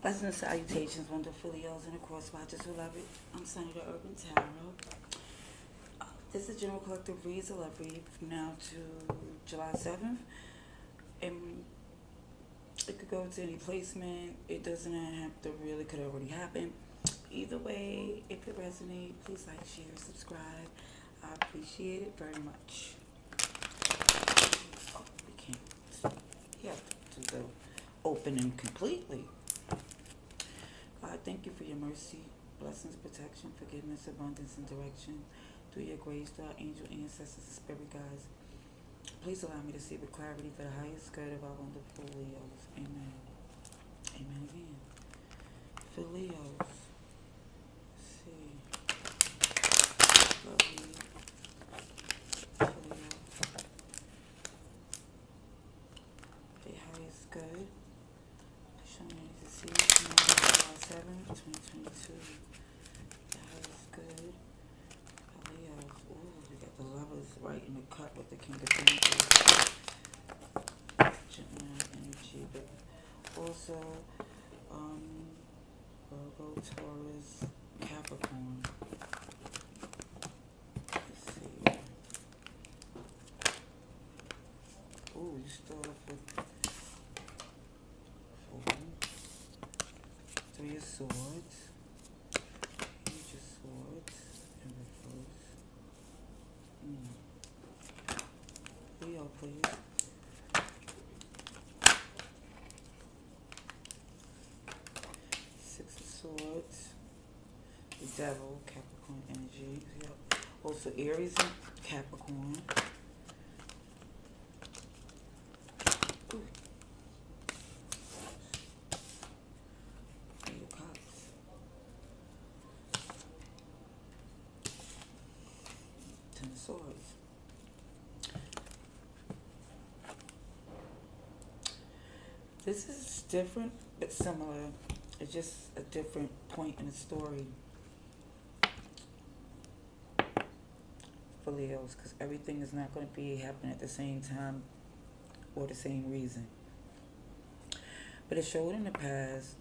Blessings and salutations, wonderful Leos and the cross watchers who love it. I'm Sunny the Urban Tarot. This is General Collective Reads every from now to July 7th. And it could go to any placement. It doesn't have to really, could already happen. Either way, if it resonates, please like, share, subscribe. I appreciate it very much. Oh, we can't. Yeah, to the opening completely. God, thank you for your mercy, blessings, protection, forgiveness, abundance, and direction. Through your grace, through our angel ancestors and spirit guides. Please allow me to see with clarity for the highest good of our wonderful Leos. Amen. Amen again. For Leos. Let's see. Lovely. For Leos. The highest good. Show me to see tomorrow, July 7th, 2022. The highest good. Leos. Ooh, we got the lovers right in the cut with the King of Pentacles. Gemini energy, but also Virgo, Taurus, Capricorn. Let's see. Ooh, you start off with 4, 3 of Swords, Page of Swords, in reverse. Leo, please. 6 of Swords, the Devil, Capricorn energy. Yep. Also Aries and Capricorn. Ooh. 8 of Cups. 10 of Swords. This is different but similar. It's just a different point in the story for Leos, because everything is not going to be happening at the same time or the same reason. But it showed in the past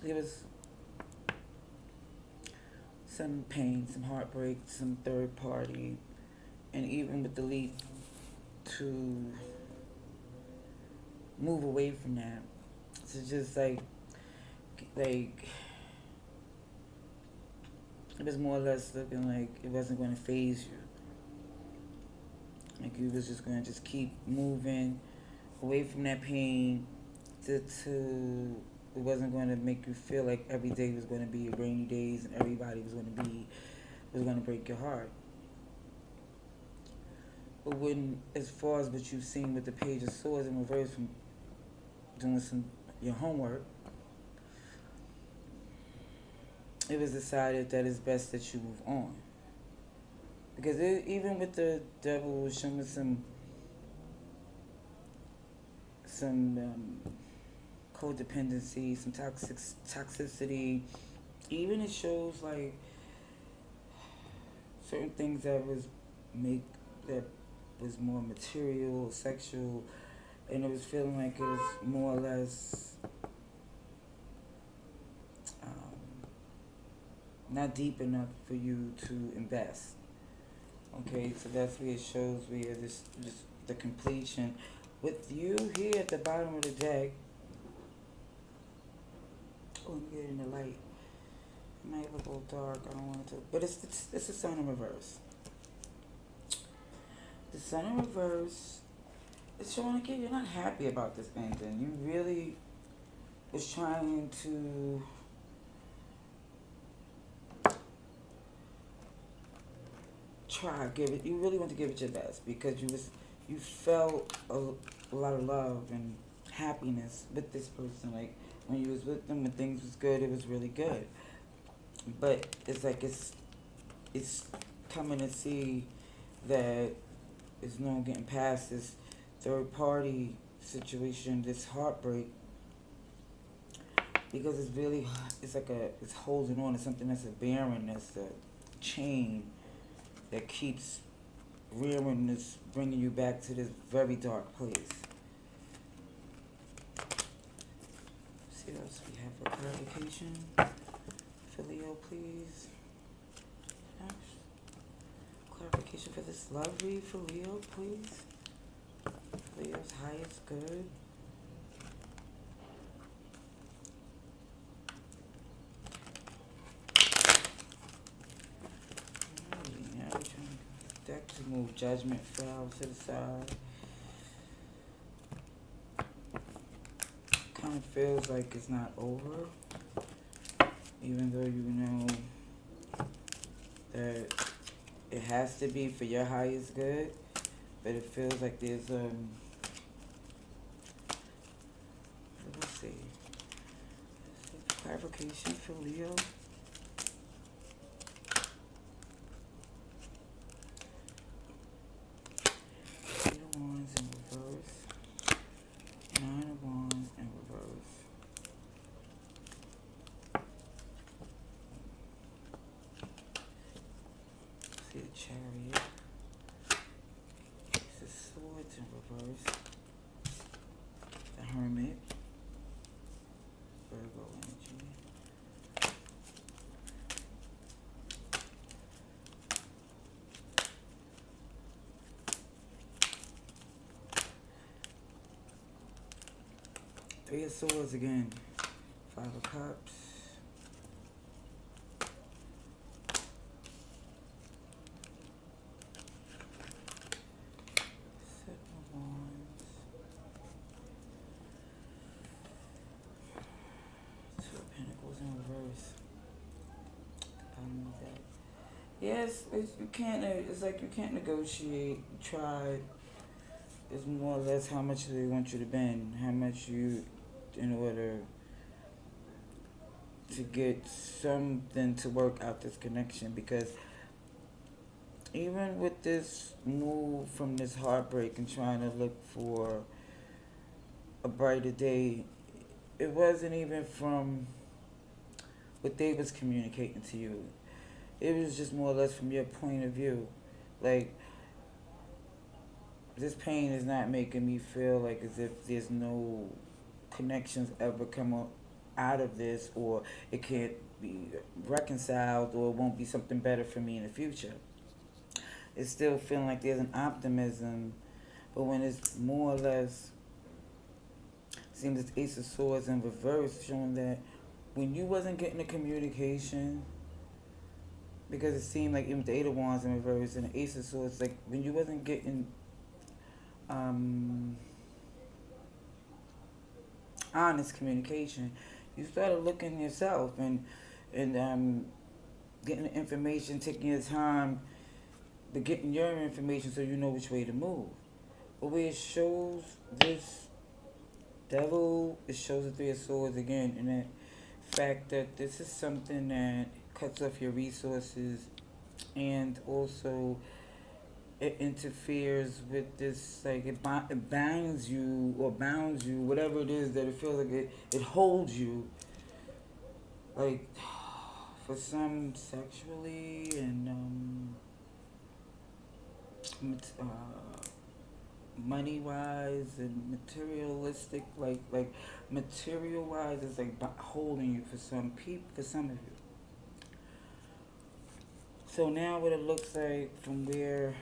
there was some pain, some heartbreak, some third party, and even with the leap to move away from that. So just like it was more or less looking like it wasn't going to phase you. Like you was just going to just keep moving away from that pain to it wasn't going to make you feel like every day was going to be rainy days and everybody was going to break your heart. But when, as far as what you've seen with the Page of Swords in reverse from doing your homework, it was decided that it's best that you move on. Because even with the Devil showing some codependency, some toxicity, even it shows like certain things that was more material, sexual, and it was feeling like it was more or less not deep enough for you to invest. Okay, so that's where it shows where this the completion. With you here at the bottom of the deck, let me get it in the light. It might look a little dark, I don't want it to, but it's the Sun in reverse. The Sun in reverse, it's showing again you're not happy about this ending. You really was trying to you really want to give it your best, because you felt a lot of love and happiness with this person. Like when you was with them, when things was good, it was really good. But it's like it's coming to see that it's no getting past this third party situation, this heartbreak, because it's holding on to something that's a barren, that's a chain that keeps bringing you back to this very dark place. See what else we have for clarification. For Leo, please. Next. Clarification for this love read for Leo, please. Leo's highest good. Alright, now we're trying to deck to move judgment fell to the side. Kind of feels like it's not over, even though you know that it has to be for your highest good, but it feels like there's let's see, clarification for Leo. Eight of Wands in reverse, Nine of Wands in reverse. See the Chariot. Ace of Swords in reverse. The Hermit. Virgo energy. Three of Swords again. Five of Cups. Seven of Wands. Two of Pentacles in reverse. That. Yes, you can't. It's like you can't negotiate. You try. It's more or less how much they want you to bend. How much you, in order to get something to work out this connection, because even with this move from this heartbreak and trying to look for a brighter day, it wasn't even from what they was communicating to you. It was just more or less from your point of view. Like, this pain is not making me feel like as if there's no connections ever come out of this, or it can't be reconciled, or it won't be something better for me in the future. It's still feeling like there's an optimism, but when it's more or less, seems this Ace of Swords in reverse, showing that when you wasn't getting the communication, because it seemed like even the Eight of Wands in reverse and the Ace of Swords, like when you wasn't getting honest communication, you started looking yourself and getting the information, taking your time, but getting your information so you know which way to move. But where it shows this Devil, it shows the Three of Swords again, and that fact that this is something that cuts off your resources, and also it interferes with this, like it binds you or bounds you, whatever it is, that it feels like it holds you, like for some sexually and money wise and materialistic, like material wise, it's like holding you for some people, for some of you. So now what it looks like from where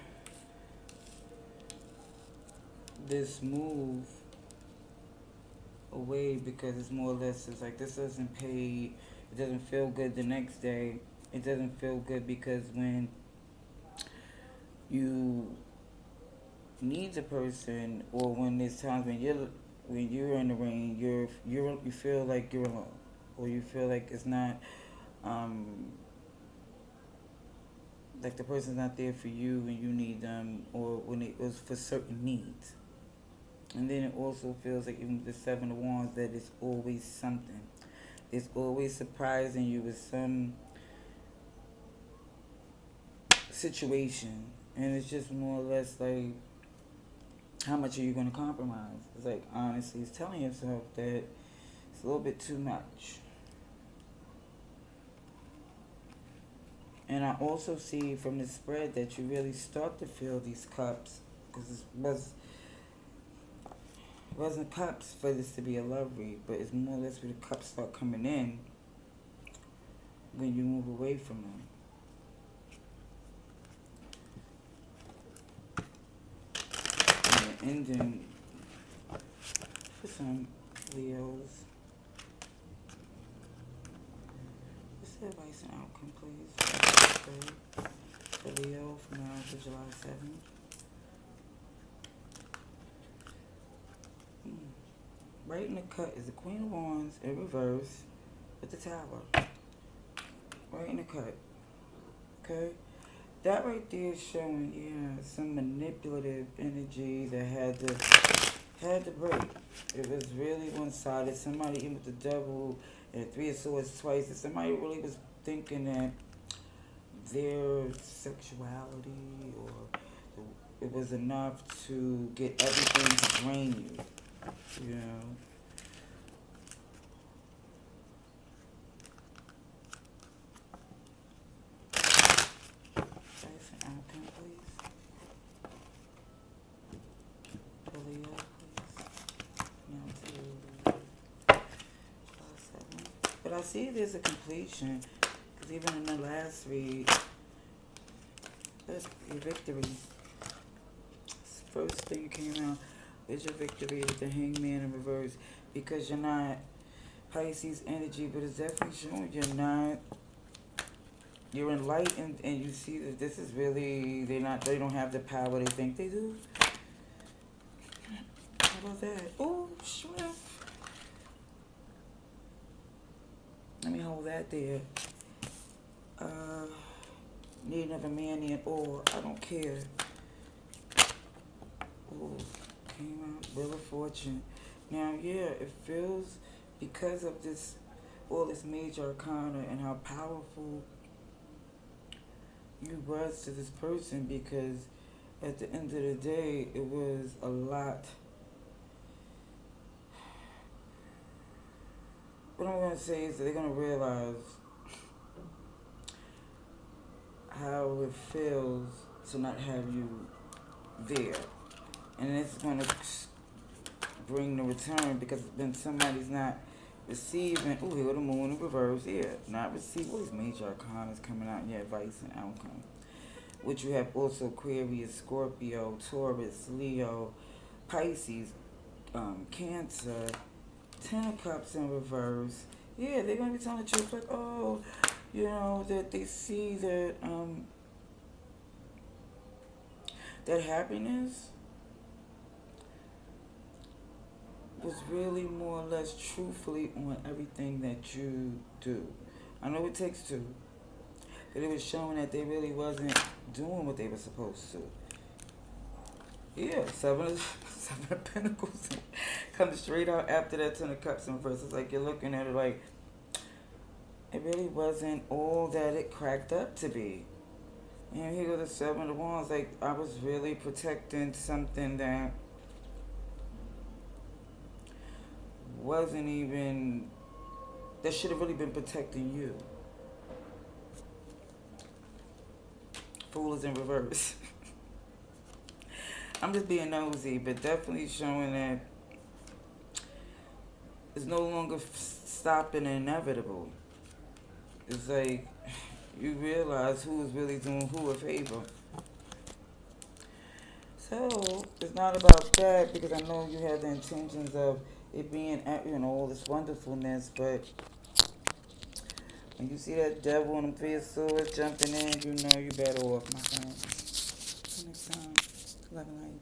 this move away, because it's more or less, it's like this doesn't pay, it doesn't feel good the next day. It doesn't feel good because when you need a person, or when there's times when you're in the rain, you feel like you're alone, or you feel like it's not like the person's not there for you when you need them, or when it was for certain needs. And then it also feels like even with the Seven of Wands, that it's always something. It's always surprising you with some situation, and it's just more or less like, how much are you going to compromise? It's like, honestly, it's telling yourself that it's a little bit too much. And I also see from the spread that you really start to feel these cups, because it was It wasn't cups for this to be a love read, but it's more or less where the cups start coming in when you move away from them. And the ending for some Leos. What's the advice and outcome, please? For Leo from now to July 7th. Right in the cut is the Queen of Wands in reverse with the Tower. Right in the cut. Okay? That right there is showing, yeah, some manipulative energy that had to break. It was really one-sided. Somebody, even with the Devil and the Three of Swords twice, if somebody really was thinking that their sexuality or it was enough to get everything to drain you. You know. That's an outcome, please. For Leo, please. Now to July 7th. But I see there's a completion. Because even in the last read, your victory. First thing came out is your victory with the Hangman in reverse. Because you're not Pisces energy, but it's definitely showing you're enlightened, and you see that this is really, they don't have the power they think they do. How about that? Oh, shrimp. Let me hold that there. Need another man in, or I don't care. Oh, came out, Wheel of Fortune. Now, yeah, it feels, because of this, all this major arcana and how powerful you was to this person, because at the end of the day, it was a lot. What I'm going to say is that they're going to realize how it feels to not have you there. And it's going to bring the return, because when somebody's not receiving, oh, here the Moon in reverse, yeah, not receiving, all these major arcanas coming out in your advice and outcome. Which you have also Aquarius, Scorpio, Taurus, Leo, Pisces, Cancer, Ten of Cups in reverse. Yeah, they're going to be telling the truth, like, oh, you know, that they see that, that happiness was really more or less truthfully on everything that you do. I know it takes two, but it was showing that they really wasn't doing what they were supposed to. Yeah, seven of Pentacles comes straight out after that Ten of Cups in reverse. It's like you're looking at it like it really wasn't all that it cracked up to be. And here goes the Seven of Wands. Like, I was really protecting something that wasn't even, that should have really been protecting you. Fool is in reverse. I'm just being nosy, but definitely showing that it's no longer stopping the inevitable. It's like you realize who is really doing who a favor. So it's not about that, because I know you have the intentions of it being, you know, all this wonderfulness, but when you see that devil and them Three of Swords jumping in, you know you better off, my friend. Until next time, love and light.